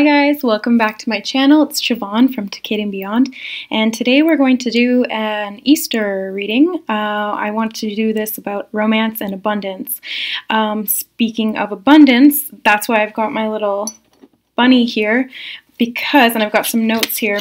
guys, welcome back to my channel. It's Siobhan from Decade and Beyond, and today we're going to do an Easter reading. I want to do this about romance and abundance. Speaking of abundance, that's why I've got my little bunny here, and I've got some notes here.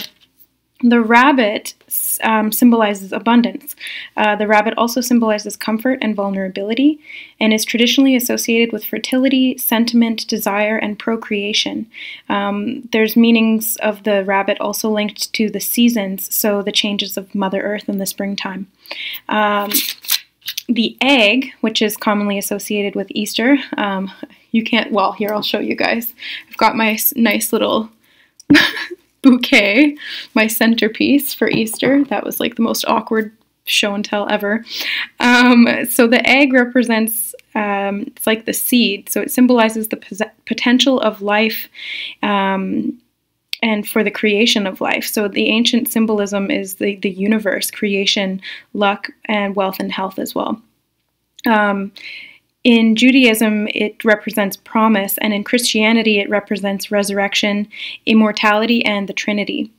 The rabbit symbolizes abundance. The rabbit also symbolizes comfort and vulnerability and is traditionally associated with fertility, sentiment, desire, and procreation. There's meanings of the rabbit also linked to the seasons, so the changes of Mother Earth in the springtime. The egg, which is commonly associated with Easter, you can't, well, here, I'll show you guys. I've got my nice little bouquet, my centerpiece for Easter. That was like the most awkward show and tell ever. So the egg represents, it's like the seed, so it symbolizes the potential of life and for the creation of life. So the ancient symbolism is the universe, creation, luck, and wealth and health as well. In Judaism, it represents promise, and in Christianity, it represents resurrection, immortality, and the Trinity.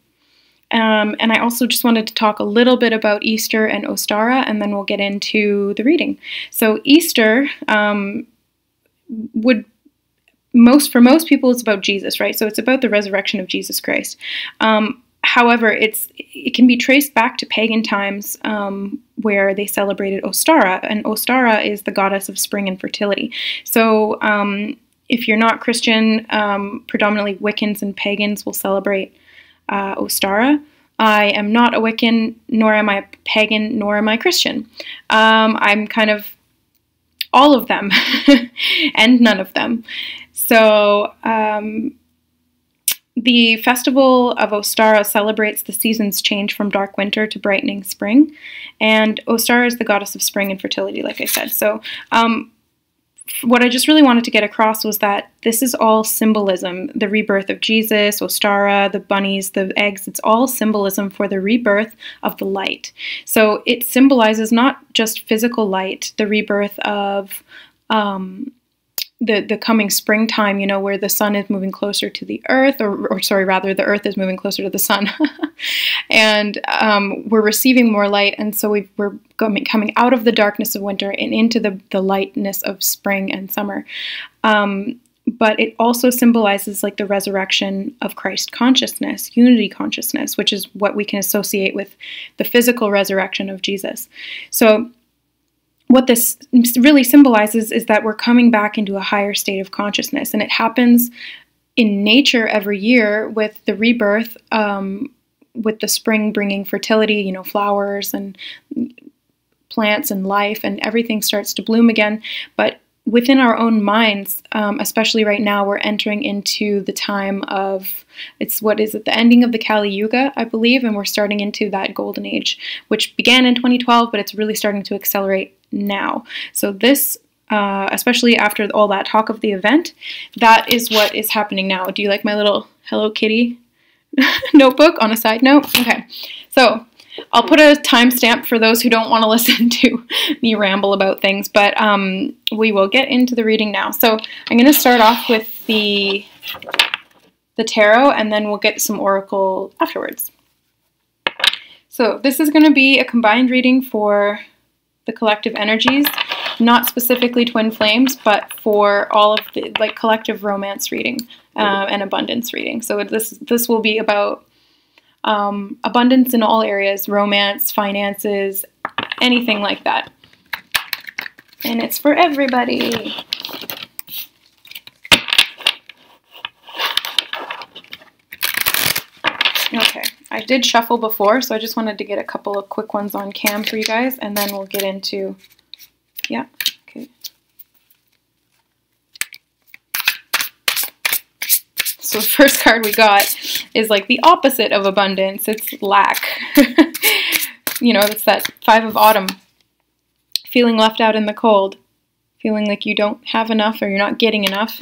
And I also just wanted to talk a little bit about Easter and Ostara, and then we'll get into the reading. So Easter for most people, it's about Jesus, right? So it's about the resurrection of Jesus Christ. However, it can be traced back to pagan times where they celebrated Ostara, and Ostara is the goddess of spring and fertility. So if you're not Christian, predominantly Wiccans and pagans will celebrate Ostara. I am not a Wiccan, nor am I a pagan, nor am I Christian. I'm kind of all of them and none of them. So the festival of Ostara celebrates the season's change from dark winter to brightening spring, and Ostara is the goddess of spring and fertility, like I said. So what I just really wanted to get across was that this is all symbolism. The rebirth of Jesus, Ostara, the bunnies, the eggs, it's all symbolism for the rebirth of the light. So it symbolizes not just physical light, the rebirth of the coming springtime, you know, where the sun is moving closer to the earth, or sorry, rather, the earth is moving closer to the sun. And we're receiving more light, and so we're coming out of the darkness of winter and into the lightness of spring and summer. But it also symbolizes like the resurrection of Christ consciousness, unity consciousness, which is what we can associate with the physical resurrection of Jesus. So what this really symbolizes is that we're coming back into a higher state of consciousness, and it happens in nature every year with the rebirth, with the spring bringing fertility, you know, flowers and plants and life, and everything starts to bloom again. But within our own minds, especially right now, we're entering into the time of, the ending of the Kali Yuga, I believe, and we're starting into that golden age, which began in 2012, but it's really starting to accelerate now. So this, especially after all that talk of the event, that is what is happening now. Do you like my little Hello Kitty notebook on a side note? Okay, so I'll put a timestamp for those who don't want to listen to me ramble about things, but we will get into the reading now. So I'm going to start off with the tarot, and then we'll get some oracle afterwards. So this is going to be a combined reading for the collective energies, not specifically twin flames, but for all of the like collective romance reading and abundance reading. So this will be about abundance in all areas, romance, finances, anything like that. And it's for everybody. Okay, I did shuffle before, so I just wanted to get a couple of quick ones on cam for you guys, and then we'll get into, yeah, okay. So the first card we got is like the opposite of abundance. It's lack. You know, it's that 5 of autumn. Feeling left out in the cold. Feeling like you don't have enough or you're not getting enough.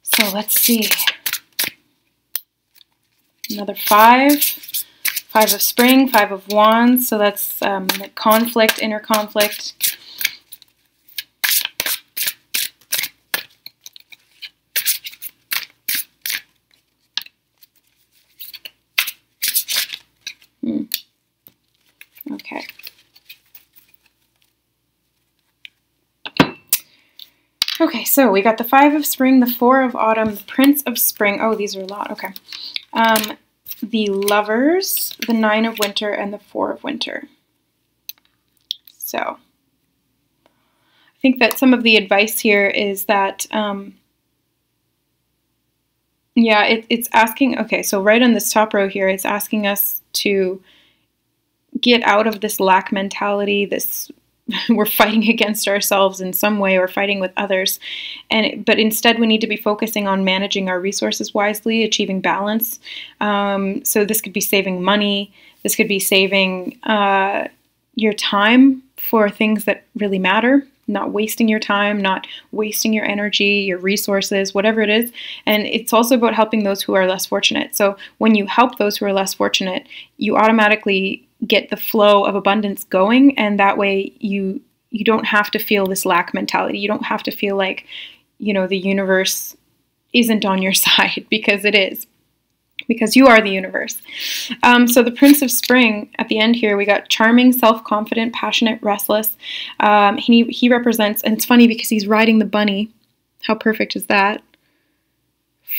So let's see. Another 5. 5 of spring, 5 of wands. So that's like conflict, inner conflict. Okay, so we got the 5 of spring, the 4 of autumn, the Prince of spring. Oh, these are a lot. Okay. The lovers, the 9 of winter, and the 4 of winter. So I think that some of the advice here is that, yeah, it's asking, okay, so right on this top row here, it's asking us to get out of this lack mentality, this we're fighting against ourselves in some way or fighting with others. But instead we need to be focusing on managing our resources wisely, achieving balance. So this could be saving money. This could be saving your time for things that really matter, not wasting your time, not wasting your energy, your resources, whatever it is. And it's also about helping those who are less fortunate. So when you help those who are less fortunate, you automatically get the flow of abundance going, and that way you don't have to feel this lack mentality. You don't have to feel like, the universe isn't on your side, because it is, because you are the universe. So the Prince of Spring at the end here, we got charming, self-confident, passionate, restless. He represents, and it's funny because he's riding the bunny. How perfect is that?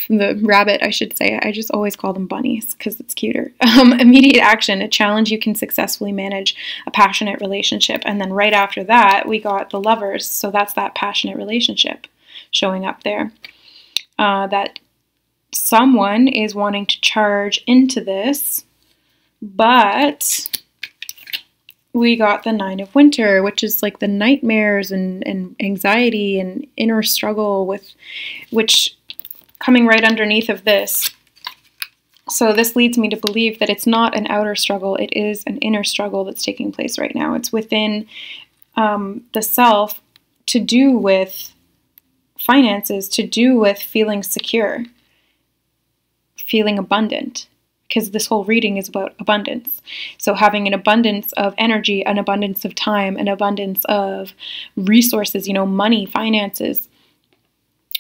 The rabbit, I should say. I just always call them bunnies because it's cuter. Immediate action, a challenge you can successfully manage, a passionate relationship. And then right after that, we got the lovers. So that's that passionate relationship showing up there. That someone is wanting to charge into this, but we got the 9 of winter, which is like the nightmares and anxiety and inner struggle with which coming right underneath of this. So this leads me to believe that it's not an outer struggle, it is an inner struggle that's taking place right now. It's within the self, to do with finances, to do with feeling secure, feeling abundant, because this whole reading is about abundance. So having an abundance of energy, an abundance of time, an abundance of resources, money, finances,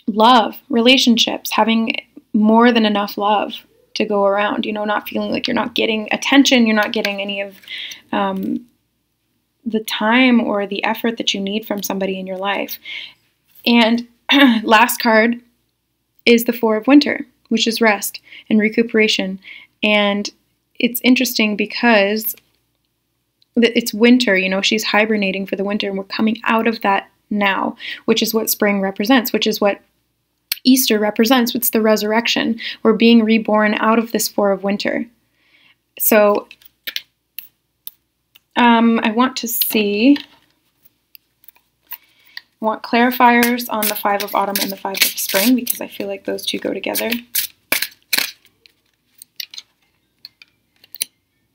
love, relationships, having more than enough love to go around, not feeling like you're not getting attention, you're not getting any of the time or the effort that you need from somebody in your life. And last card is the 4 of winter, which is rest and recuperation. And it's interesting because it's winter, she's hibernating for the winter, and we're coming out of that now, which is what spring represents, which is what Easter represents. It's the resurrection. We're being reborn out of this 4 of winter. So I want to see, I want clarifiers on the 5 of autumn and the 5 of spring, because I feel like those two go together.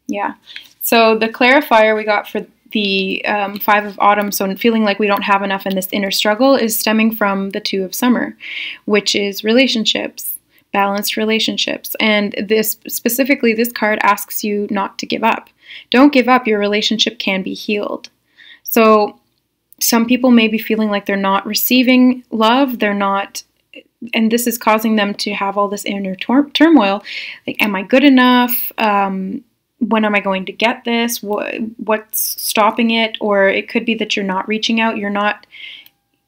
Yeah. So the clarifier we got for the 5 of autumn, so feeling like we don't have enough in this inner struggle, is stemming from the 2 of summer, which is relationships, balanced relationships. And this specifically, this card asks you not to give up. Don't give up. Your relationship can be healed. So some people may be feeling like they're not receiving love, they're not, and this is causing them to have all this inner turmoil. Like, am I good enough? When am I going to get this? What's stopping it? Or it could be that you're not reaching out, you're not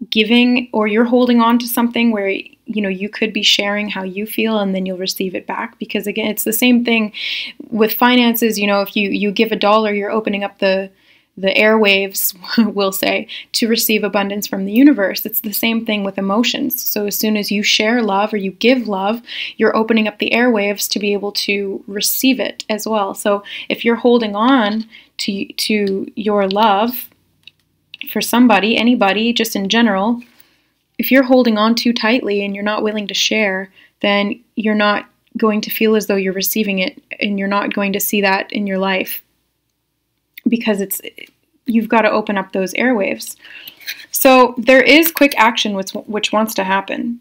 giving, or you're holding on to something where, you could be sharing how you feel and then you'll receive it back. Because again, it's the same thing with finances. If you give $1, you're opening up the airwaves, we'll say, to receive abundance from the universe. It's the same thing with emotions. So as soon as you share love or you give love, you're opening up the airwaves to be able to receive it as well. So if you're holding on to your love for somebody, anybody, just in general, if you're holding on too tightly and you're not willing to share, then you're not going to feel as though you're receiving it, and you're not going to see that in your life. Because you've got to open up those airwaves. So there is quick action which wants to happen.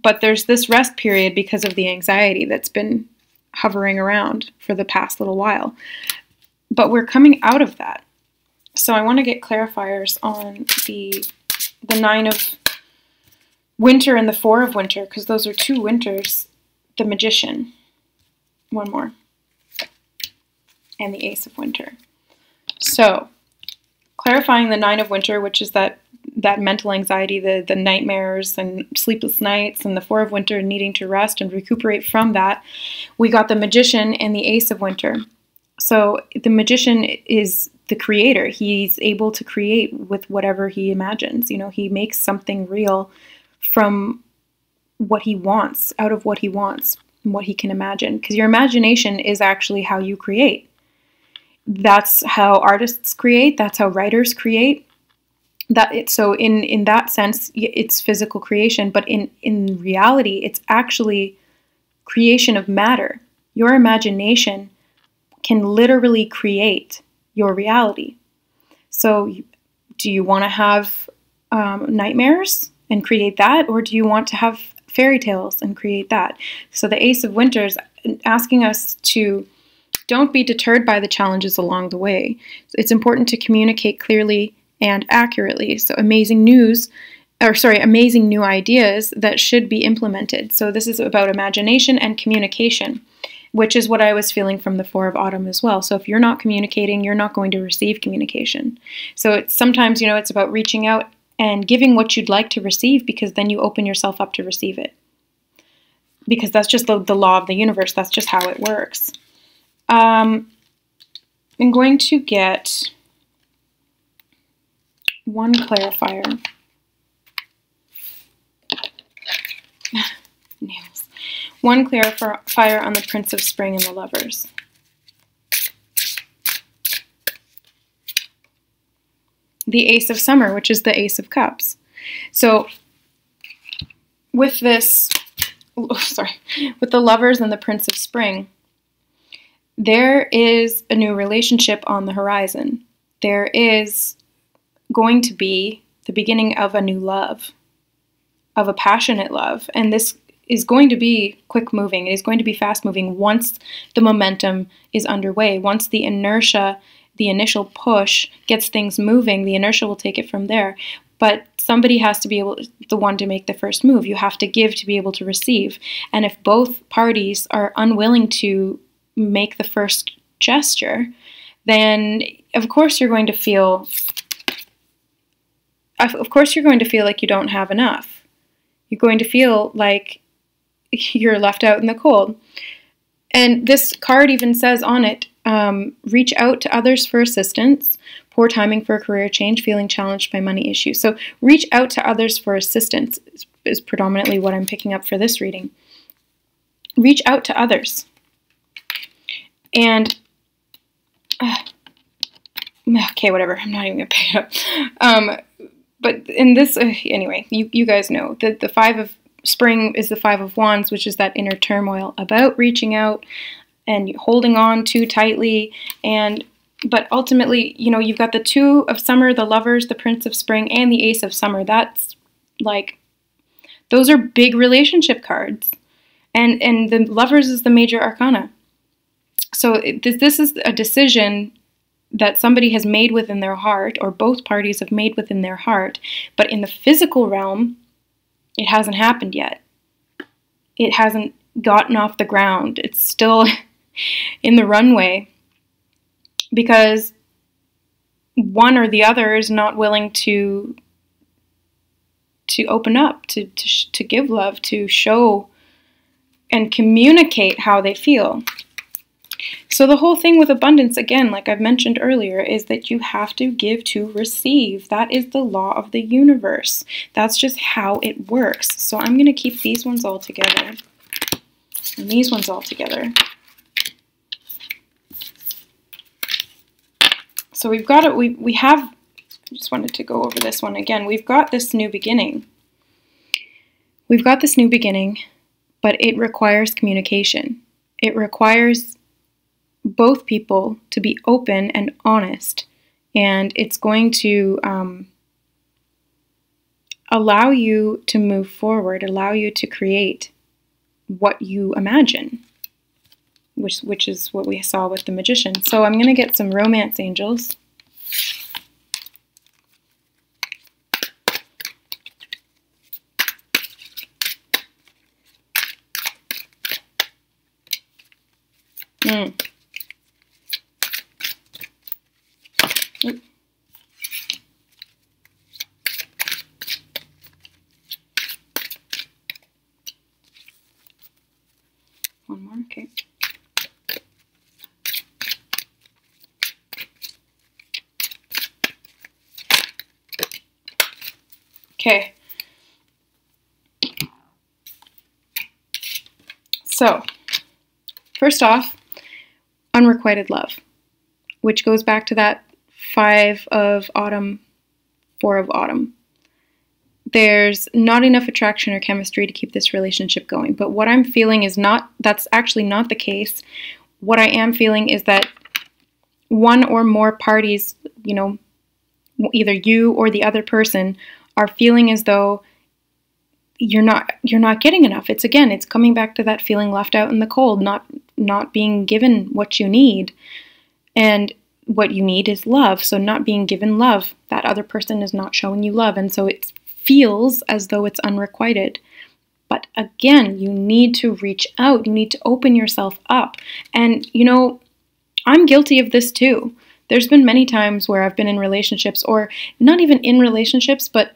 But there's this rest period because of the anxiety that's been hovering around for the past little while. But we're coming out of that. So I want to get clarifiers on the 9 of winter and the 4 of winter, because those are 2 winters. The Magician. One more. And the Ace of Winter. So, clarifying the 9 of winter, which is that that mental anxiety, the nightmares and sleepless nights, and the Four of Winter needing to rest and recuperate from that, we got the Magician and the Ace of Winter. So the Magician is the creator. He's able to create with whatever he imagines. You know, he makes something real from what he wants, out of what he wants, and what he can imagine. Because your imagination is actually how you create. That's how artists create. That's how writers create. So in that sense, it's physical creation, but in reality, it's actually creation of matter. Your imagination can literally create your reality. So do you want to have nightmares and create that, or do you want to have fairy tales and create that? So the Ace of Winter is asking us to don't be deterred by the challenges along the way. It's important to communicate clearly and accurately. So amazing new ideas that should be implemented. So this is about imagination and communication, which is what I was feeling from the Four of Autumn as well. So if you're not communicating, you're not going to receive communication. So it's sometimes, it's about reaching out and giving what you'd like to receive, because then you open yourself up to receive it. Because that's just the law of the universe. That's just how it works. I'm going to get one clarifier. Nails. One clarifier on the Prince of Spring and the Lovers. The Ace of Summer, which is the Ace of Cups. So with this, with the Lovers and the Prince of Spring, there is a new relationship on the horizon. There is going to be the beginning of a new love, of a passionate love. And this is going to be quick moving. It is going to be fast moving once the momentum is underway. Once the inertia, the initial push gets things moving, the inertia will take it from there. But somebody has to be the one to make the first move. You have to give to be able to receive. And if both parties are unwilling to make the first gesture, then of course you're going to feel like you don't have enough. You're going to feel like you're left out in the cold. And this card even says on it, reach out to others for assistance, poor timing for a career change, feeling challenged by money issues. So reach out to others for assistance is predominantly what I'm picking up for this reading. Reach out to others. And, okay, whatever, I'm not even going to pick it up. But in this, anyway, you guys know that the Five of Spring is the Five of Wands, which is that inner turmoil about reaching out and holding on too tightly. But ultimately, you've got the Two of Summer, the Lovers, the Prince of Spring, and the Ace of Summer. That's like, those are big relationship cards. And the Lovers is the major arcana. So this is a decision that somebody has made within their heart, or both parties have made within their heart, but in the physical realm, it hasn't happened yet. It hasn't gotten off the ground. It's still in the runway because one or the other is not willing to open up, to give love, to show and communicate how they feel. So the whole thing with abundance, again, like I've mentioned earlier, is that you have to give to receive. That is the law of the universe. That's just how it works. So I'm going to keep these ones all together and these ones all together. So we've got it. We have, I just wanted to go over this one again. We've got this new beginning. We've got this new beginning, but it requires communication. It requires both people to be open and honest, and it's going to allow you to move forward, allow you to create what you imagine, which is what we saw with the Magician. So I'm going to get some romance angels. One more, okay. Okay. So, first off, unrequited love, which goes back to that 5 of autumn, 4 of autumn. There's not enough attraction or chemistry to keep this relationship going. But what I'm feeling is that's actually not the case. What I am feeling is that one or more parties, you know, either you or the other person, are feeling as though you're not getting enough. It's coming back to that feeling left out in the cold, not being given what you need. And what you need is love. So not being given love, that other person is not showing you love. And so it feels as though it's unrequited. But again, you need to reach out. You need to open yourself up. And, you know, I'm guilty of this too. There's been many times where I've been in relationships, or not even in relationships, but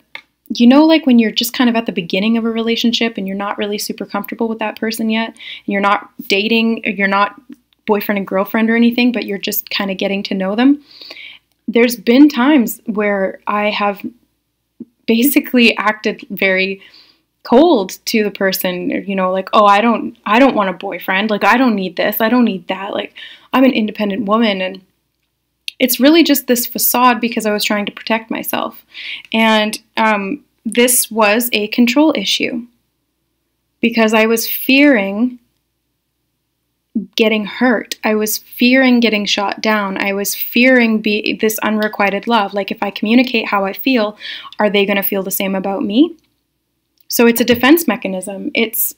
you know, like when you're just kind of at the beginning of a relationship and you're not really super comfortable with that person yet, and you're not dating, or you're not boyfriend and girlfriend or anything, but you're just kind of getting to know them. There's been times where I have basically acted very cold to the person, you know, like, oh, I don't want a boyfriend. Like, I don't need this. I don't need that. Like, I'm an independent woman. And it's really just this facade because I was trying to protect myself. And this was a control issue because I was fearing getting hurt. I was fearing getting shot down. I was fearing this unrequited love. Like, if I communicate how I feel, are they going to feel the same about me? So it's a defense mechanism. It's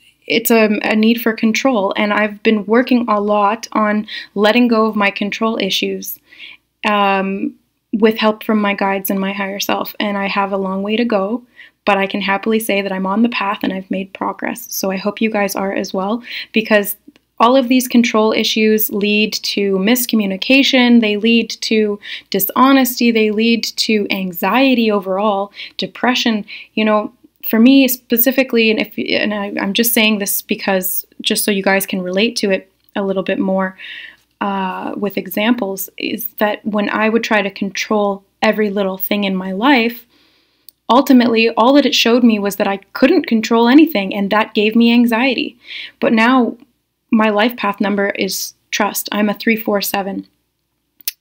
a need for control. And I've been working a lot on letting go of my control issues with help from my guides and my higher self. And I have a long way to go, but I can happily say that I'm on the path and I've made progress. So I hope you guys are as well, because all of these control issues lead to miscommunication, they lead to dishonesty, they lead to anxiety overall, depression. You know, for me specifically, I'm just saying this because just so you guys can relate to it a little bit more with examples, is that when I would try to control every little thing in my life, ultimately all that it showed me was that I couldn't control anything, and that gave me anxiety. But now my life path number is trust. I'm a 347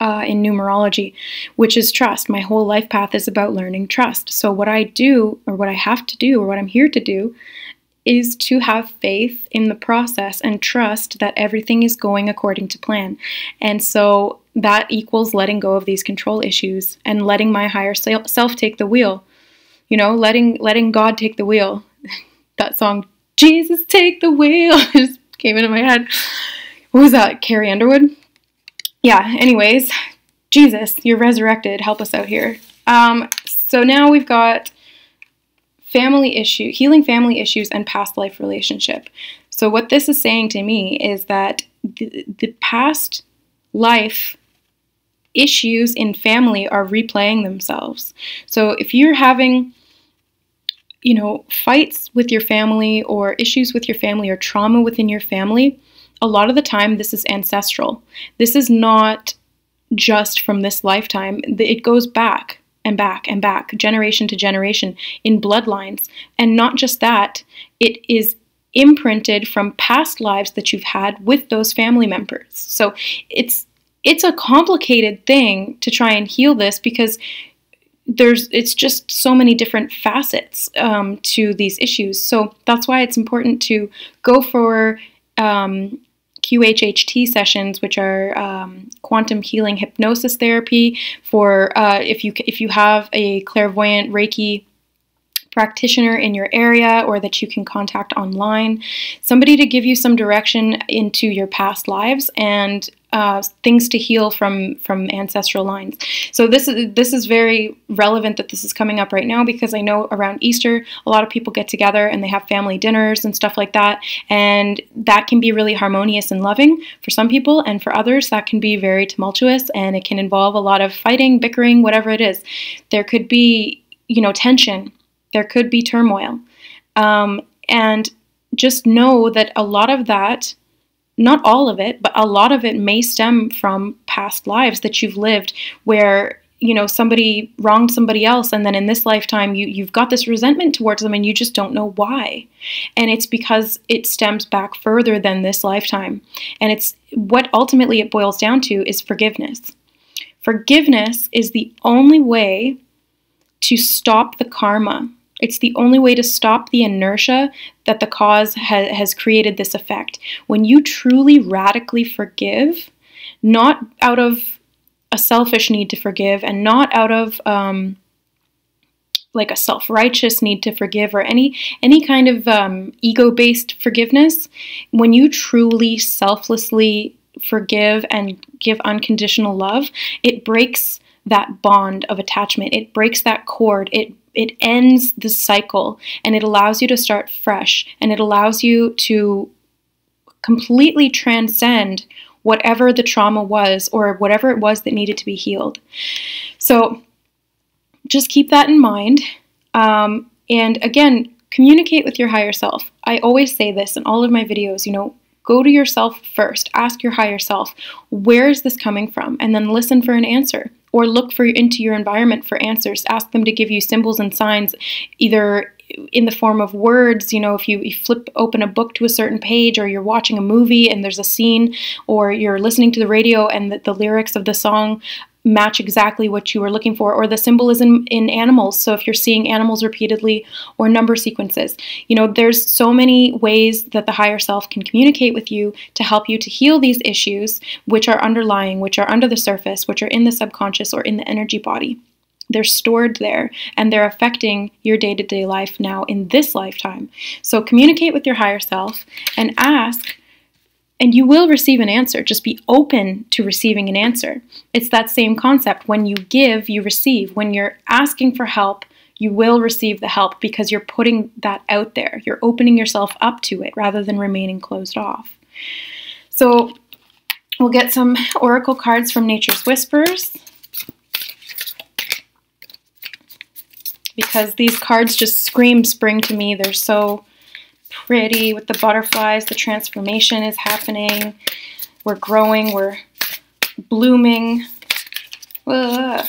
in numerology, which is trust. My whole life path is about learning trust. So what I do, or what I have to do, or what I'm here to do, is to have faith in the process and trust that everything is going according to plan. And so that equals letting go of these control issues and letting my higher self take the wheel. You know, letting God take the wheel. That song, Jesus Take the Wheel, just came into my head. What was that? Carrie Underwood? Yeah, anyways, Jesus, you're resurrected. Help us out here. So now we've got healing family issues and past life relationship. So what this is saying to me is that the past life issues in family are replaying themselves. So if you're having, you know, fights with your family or issues with your family or trauma within your family, a lot of the time this is ancestral. This is not just from this lifetime. It goes back and back and back, generation to generation in bloodlines. And not just that, it is imprinted from past lives that you've had with those family members. So it's a complicated thing to try and heal this, because it's just so many different facets to these issues. So that's why it's important to go for QHHT sessions, which are quantum healing hypnosis therapy, for if you have a clairvoyant Reiki practitioner in your area, or that you can contact online, somebody to give you some direction into your past lives and things to heal from ancestral lines. So this is very relevant that this is coming up right now, because I know around Easter a lot of people get together and they have family dinners and stuff like that, and that can be really harmonious and loving for some people, and for others that can be very tumultuous, and it can involve a lot of fighting, bickering, whatever it is. There could be, you know, tension. There could be turmoil. And just know that a lot of that not all of it, but a lot of it may stem from past lives that you've lived where, you know, somebody wronged somebody else, and then in this lifetime you've got this resentment towards them and you just don't know why. And it's because it stems back further than this lifetime. And it's what ultimately it boils down to is forgiveness. Forgiveness is the only way to stop the karma. It's the only way to stop the inertia that the cause has created this effect. When you truly radically forgive, not out of a selfish need to forgive and not out of like a self-righteous need to forgive or any kind of ego-based forgiveness, when you truly selflessly forgive and give unconditional love, it breaks that bond of attachment. It breaks that cord. It ends the cycle, and it allows you to start fresh, and it allows you to completely transcend whatever the trauma was or whatever it was that needed to be healed. So just keep that in mind. And again, communicate with your higher self. I always say this in all of my videos, you know, go to yourself first. Ask your higher self, where is this coming from? And then listen for an answer. Or look into your environment for answers. Ask them to give you symbols and signs, either in the form of words, you know, if you flip open a book to a certain page, or you're watching a movie and there's a scene, or you're listening to the radio and the lyrics of the song match exactly what you were looking for, or the symbolism in animals. So if you're seeing animals repeatedly, or number sequences, you know, there's so many ways that the higher self can communicate with you to help you to heal these issues, which are underlying, which are under the surface, which are in the subconscious or in the energy body. They're stored there, and they're affecting your day-to-day life now in this lifetime. So communicate with your higher self and ask, and you will receive an answer. Just be open to receiving an answer. It's that same concept. When you give, you receive. When you're asking for help, you will receive the help because you're putting that out there. You're opening yourself up to it rather than remaining closed off. So we'll get some oracle cards from Nature's Whispers, because these cards just scream spring to me. They're so pretty with the butterflies. The transformation is happening. We're growing. We're blooming. Ugh.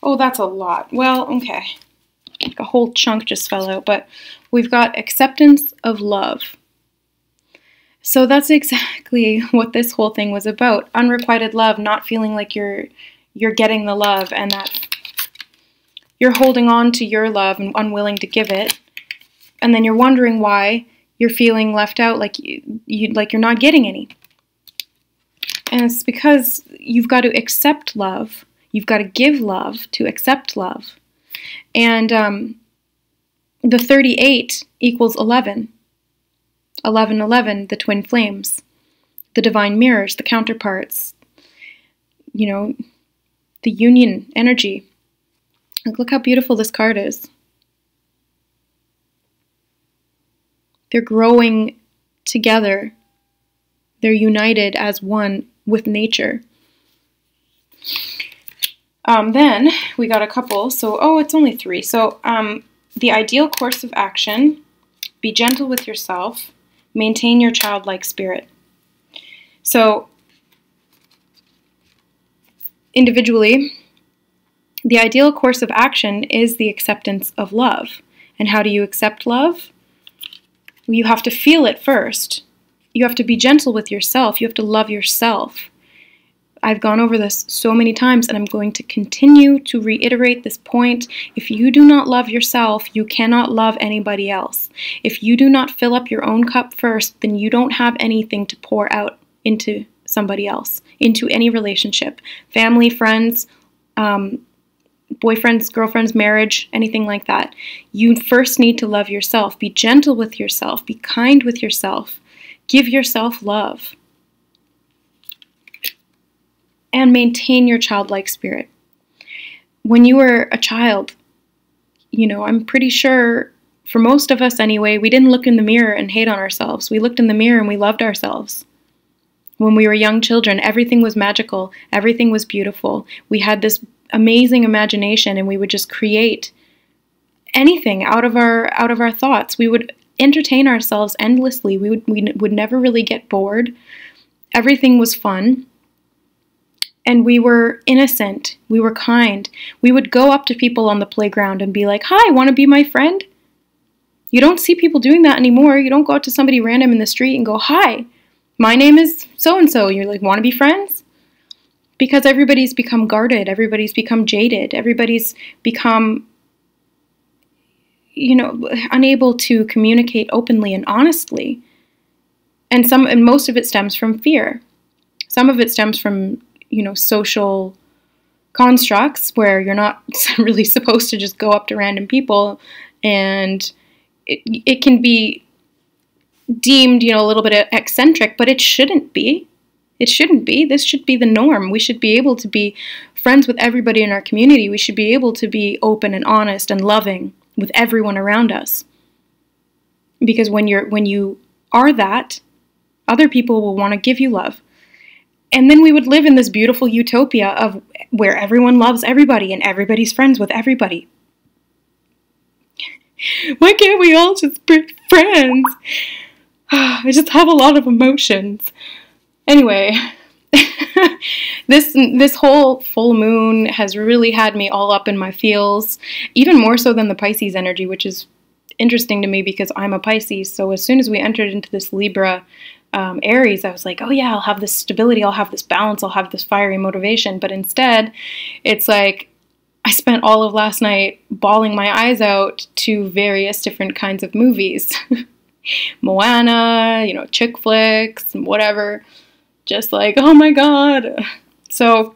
Oh, that's a lot. Well, okay. Like a whole chunk just fell out, but we've got acceptance of love. So that's exactly what this whole thing was about. Unrequited love, not feeling like you're getting the love, and that you're holding on to your love and unwilling to give it. And then you're wondering why you're feeling left out, like you're not getting any. And it's because you've got to accept love. You've got to give love to accept love. And the 38 equals 11. 11, 11, the twin flames, the divine mirrors, the counterparts, you know, the union energy. Like, look how beautiful this card is. They're growing together. They're united as one with nature. Then we got a couple. So, it's only 3. So, the ideal course of action: be gentle with yourself. Maintain your childlike spirit. So, individually, the ideal course of action is the acceptance of love. And how do you accept love? Well, you have to feel it first. You have to be gentle with yourself. You have to love yourself. I've gone over this so many times, and I'm going to continue to reiterate this point. If you do not love yourself, you cannot love anybody else. If you do not fill up your own cup first, then you don't have anything to pour out into somebody else, into any relationship, family, friends, boyfriends, girlfriends, marriage, anything like that. You first need to love yourself. Be gentle with yourself. Be kind with yourself. Give yourself love. And maintain your childlike spirit. When you were a child, you know, I'm pretty sure, for most of us anyway, we didn't look in the mirror and hate on ourselves. We looked in the mirror and we loved ourselves. When we were young children, everything was magical. Everything was beautiful. We had this amazing imagination, and we would just create anything out of our thoughts. We would entertain ourselves endlessly. We would never really get bored. Everything was fun. And we were innocent. We were kind. We would go up to people on the playground and be like, "Hi, want to be my friend?" You don't see people doing that anymore. You don't go up to somebody random in the street and go, "Hi, my name is so-and-so." You're like, "Want to be friends?" Because everybody's become guarded. Everybody's become jaded. Everybody's become, unable to communicate openly and honestly. And most of it stems from fear. Some of it stems from social constructs where you're not really supposed to just go up to random people, and it can be deemed, a little bit eccentric, but it shouldn't be. It shouldn't be. This should be the norm. We should be able to be friends with everybody in our community. We should be able to be open and honest and loving with everyone around us. Because when you are that, other people will want to give you love. And then we would live in this beautiful utopia of where everyone loves everybody and everybody's friends with everybody. Why can't we all just be friends? I just have a lot of emotions. Anyway, this whole full moon has really had me all up in my feels, even more so than the Pisces energy, which is interesting to me because I'm a Pisces. So as soon as we entered into this Libra Aries, I was like, oh yeah, I'll have this stability, I'll have this balance, I'll have this fiery motivation. But instead, it's like I spent all of last night bawling my eyes out to various different kinds of movies. Moana, chick flicks, and whatever. Just like, oh my God. So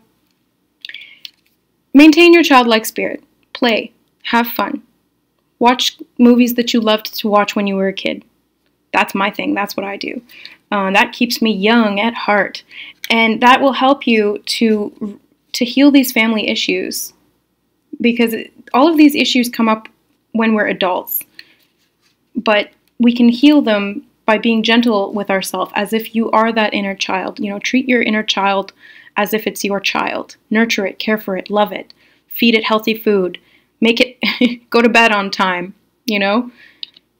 maintain your childlike spirit. Play. Have fun. Watch movies that you loved to watch when you were a kid. That's my thing. That's what I do. That keeps me young at heart. And that will help you to heal these family issues. Because all of these issues come up when we're adults. But we can heal them by being gentle with ourselves, as if you are that inner child. Treat your inner child as if it's your child. Nurture it, care for it, love it. Feed it healthy food. Make it go to bed on time,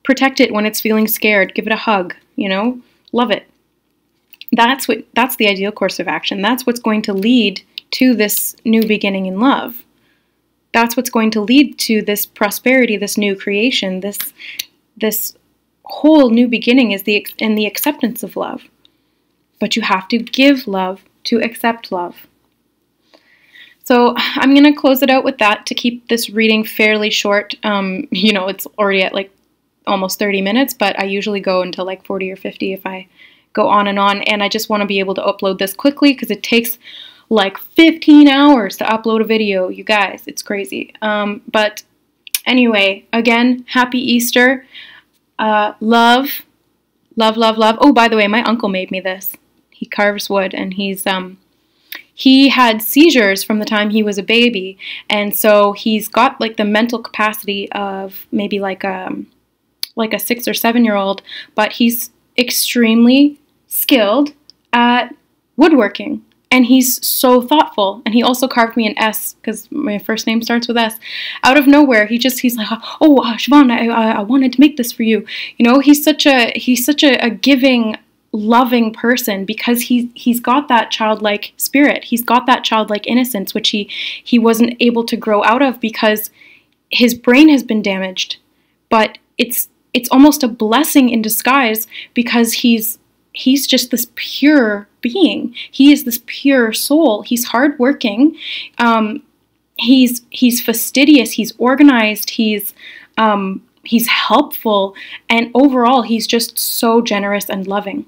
Protect it when it's feeling scared. Give it a hug, Love it. That's the ideal course of action. That's what's going to lead to this new beginning in love. That's what's going to lead to this prosperity, this new creation, this whole new beginning is the acceptance of love. But you have to give love to accept love. So I'm going to close it out with that to keep this reading fairly short. It's already at like almost 30 minutes, but I usually go until like 40 or 50 if I go on. And I just want to be able to upload this quickly because it takes like 15 hours to upload a video. You guys, it's crazy. But anyway, again, happy Easter. Love, love, love, love. Oh, by the way, my uncle made me this. He carves wood, and he had seizures from the time he was a baby, and so he's got like the mental capacity of maybe like a 6 or 7 year old, but he's extremely skilled at woodworking. And he's so thoughtful. And he also carved me an S, because my first name starts with S. Out of nowhere, he's like, oh, Siobhan, I wanted to make this for you. He's such a giving, loving person because he's got that childlike spirit. He's got that childlike innocence, which he wasn't able to grow out of because his brain has been damaged. But it's almost a blessing in disguise because he's just this pure being. He is this pure soul. He's hardworking. He's fastidious. He's organized. He's helpful. And overall, he's just so generous and loving.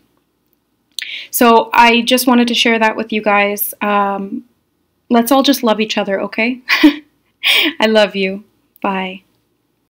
So I just wanted to share that with you guys. Let's all just love each other, okay? I love you. Bye.